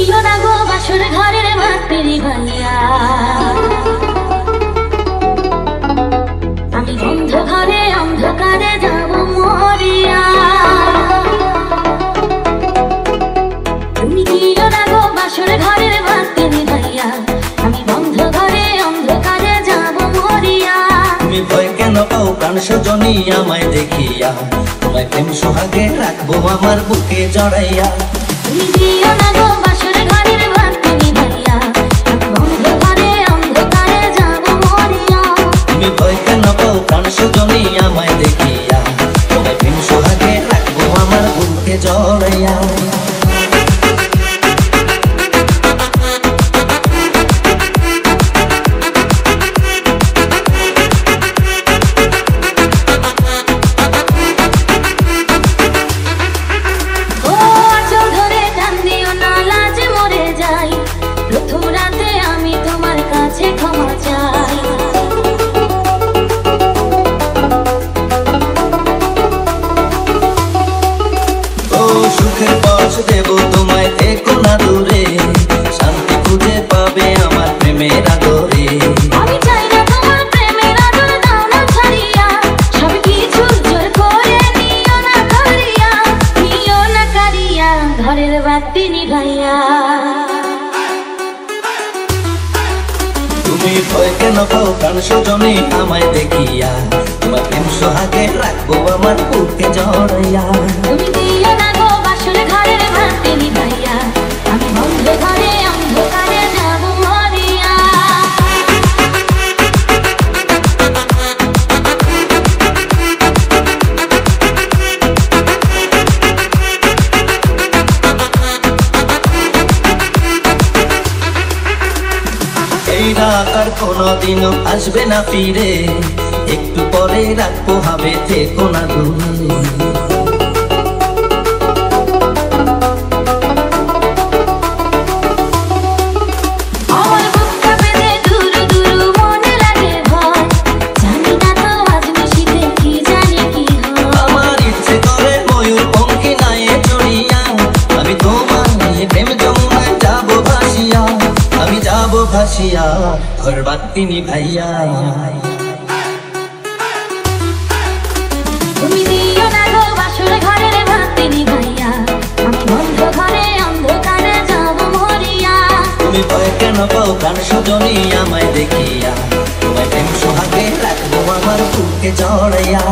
দিও না গো বাসর ঘরের ভাতেরি ভাইয়া, আমি বন্ধ ঘরে অন্ধকারে যাব মরিয়া। তুমি দিও না গো বাসর ঘরের ভাতেরি ভাইয়া, আমি বন্ধ ঘরে অন্ধকারে যাব মরিয়া। তুমি ভয় কেন পাও প্রাণ সজনী আমায় দেখিয়া, তোমায় প্রেম সোহাগে রাখবো আমার বুকে জড়াইয়া। তুমি দিও না গো বাসর ঘরের ভাতেরি ভাইয়া, আমি বন্ধ ঘরে অন্ধকারে যাব মরিয়া। তুমি ভয় কেন পাও প্রাণ সজনী আমায় দেখিয়া, তোমায় প্রেম সোহাগে রাখবো আমার বুকে জড়াইয়া। সুখের পথ দেব তোমায়, থেকো না দূরে, শান্তি খুঁজে পাবে আমার প্রেমের আদরে। আমি চাই না তোমার প্রেমের আদর, দাও না ছাড়িয়া, সব কিছু জোর করে নিও না করিয়া, নিও না কারিয়া ঘরের বাতি নিভাইয়া। তুমি ভয় কেন পাও প্রাণ সজনী আমায় দেখিয়া, তোমার প্রেম সোহাগে রাখবো আমার বুকে জড়াইয়া। তুমি দিও না গো বাসর ঘরের ভাতে নিভাইয়া, আমি বন্ধ ঘরে অন্ধকারে যাব মরিয়া। এই রাত আর কোনদিনও আসবে না ফিরে, একটু পরে রাখবো হবে, থেকো না দূরে। ভাসিয়া ঘর বাতি নিভাইয়া। তুমি দিও না গো বাসর ঘরের ভাতে নিভাইয়া, আমি বন্ধ ঘরে অন্ধকারে যাব মরিয়া। তুমি ভয় কেন পাও প্রাণ সজনী আমায় দেখিয়া, তোমায় প্রেম সোহাগে রাখবো আমার বুকে জড়াইয়া।